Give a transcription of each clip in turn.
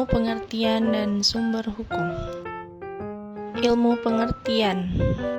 pengertian dan sumber hukum. Ilmu pengertian.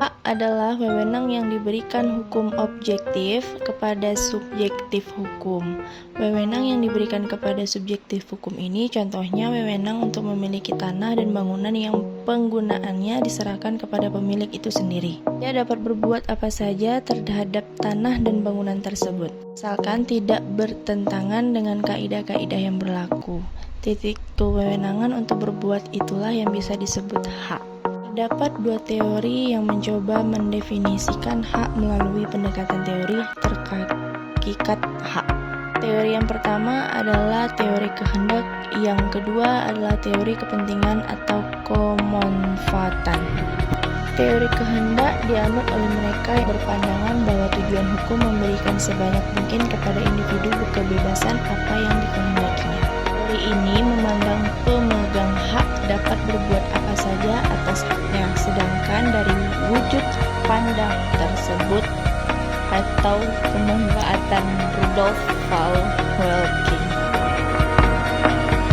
Hak adalah wewenang yang diberikan hukum objektif kepada subjektif hukum. Wewenang yang diberikan kepada subjektif hukum ini contohnya wewenang untuk memiliki tanah dan bangunan yang penggunaannya diserahkan kepada pemilik itu sendiri. Dia dapat berbuat apa saja terhadap tanah dan bangunan tersebut, asalkan tidak bertentangan dengan kaidah-kaidah yang berlaku. Titik kewenangan untuk berbuat itulah yang bisa disebut hak. Terdapat dua teori yang mencoba mendefinisikan hak melalui pendekatan teori terhakikat hak. Teori yang pertama adalah teori kehendak, yang kedua adalah teori kepentingan atau kemanfaatan. Teori kehendak dianut oleh mereka yang berpandangan bahwa tujuan hukum memberikan sebanyak mungkin kepada individu kebebasan apa yang dikehendakinya. Teori ini memandang pemegang hak dapat berbuat apa saja atas haknya, sedangkan dari wujud pandang tersebut atau pemanfaatan Rudolf Wallerking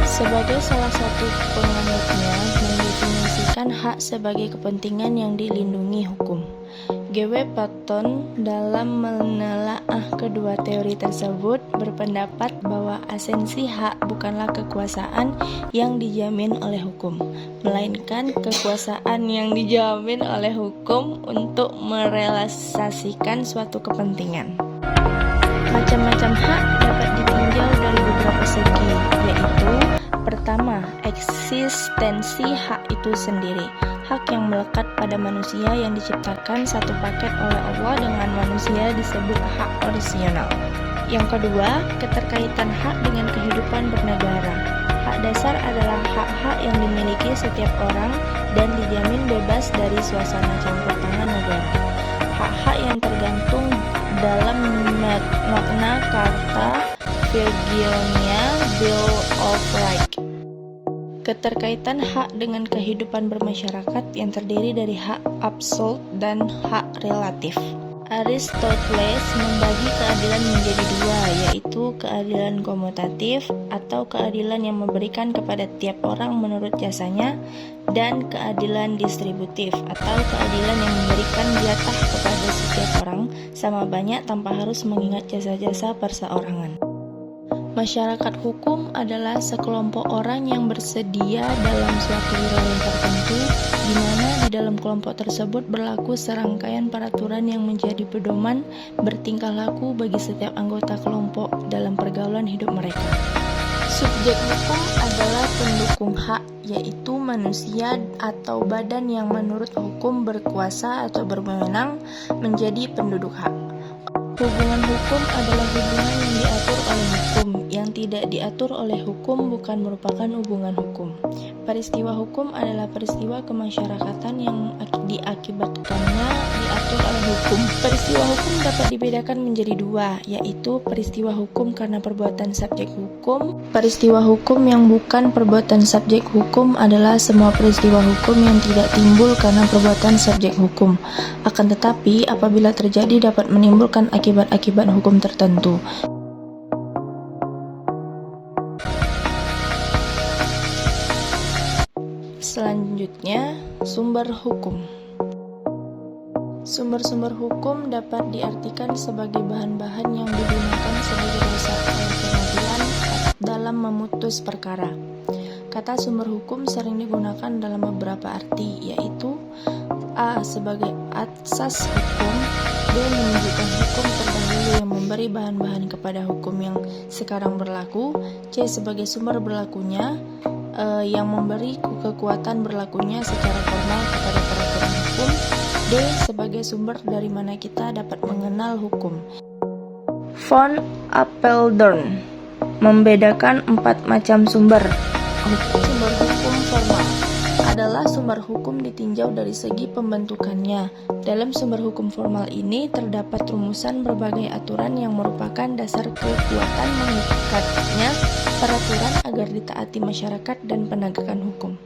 sebagai salah satu penganutnya mendefinisikan hak sebagai kepentingan yang dilindungi hukum. G.W. Patton dalam menelaah kedua teori tersebut berpendapat bahwa esensi hak bukanlah kekuasaan yang dijamin oleh hukum, melainkan kekuasaan yang dijamin oleh hukum untuk merealisasikan suatu kepentingan. Macam-macam hak dapat ditinjau dari beberapa segi, yaitu pertama, eksistensi hak itu sendiri. Hak yang melekat pada manusia yang diciptakan satu paket oleh Allah dengan manusia disebut hak orisinal. Yang kedua, keterkaitan hak dengan kehidupan bernegara. Hak dasar adalah hak-hak yang dimiliki setiap orang dan dijamin bebas dari suasana campur tangan negara. Hak-hak yang tergantung dalam makna kata Virginia Bill of Rights. Keterkaitan hak dengan kehidupan bermasyarakat yang terdiri dari hak absolut dan hak relatif. Aristoteles membagi keadilan menjadi dua, yaitu keadilan komutatif atau keadilan yang memberikan kepada tiap orang menurut jasanya, dan keadilan distributif atau keadilan yang memberikan jatah kepada setiap orang sama banyak tanpa harus mengingat jasa-jasa perseorangan. Masyarakat hukum adalah sekelompok orang yang bersedia dalam suatu wilayah tertentu, di mana di dalam kelompok tersebut berlaku serangkaian peraturan yang menjadi pedoman bertingkah laku bagi setiap anggota kelompok dalam pergaulan hidup mereka. Subjek hukum adalah pendukung hak, yaitu manusia atau badan yang menurut hukum berkuasa atau berwenang menjadi penduduk hak. Hubungan hukum adalah hubungan yang diatur oleh hukum. Yang tidak diatur oleh hukum bukan merupakan hubungan hukum. Peristiwa hukum adalah peristiwa kemasyarakatan yang diakibatkannya diatur oleh hukum. Peristiwa hukum dapat dibedakan menjadi dua, yaitu peristiwa hukum karena perbuatan subjek hukum. Peristiwa hukum yang bukan perbuatan subjek hukum adalah semua peristiwa hukum yang tidak timbul karena perbuatan subjek hukum. Akan tetapi, apabila terjadi dapat menimbulkan akibat-akibat hukum tertentu. Selanjutnya, sumber hukum. Sumber-sumber hukum dapat diartikan sebagai bahan-bahan yang digunakan sebagai dasar pengadilan dalam memutus perkara. Kata sumber hukum sering digunakan dalam beberapa arti, yaitu A. sebagai asas hukum, B. menunjukkan hukum terdahulu yang memberi bahan-bahan kepada hukum yang sekarang berlaku, C. sebagai sumber berlakunya, yang memberi kekuatan berlakunya secara formal kepada peraturan hukum, D. sebagai sumber dari mana kita dapat mengenal hukum. Von Apeldoorn membedakan 4 macam sumber hukum. Sumber hukum formal adalah sumber hukum ditinjau dari segi pembentukannya. Dalam sumber hukum formal ini terdapat rumusan berbagai aturan yang merupakan dasar kekuatan mengikatnya peraturan agar ditaati masyarakat dan penegakan hukum.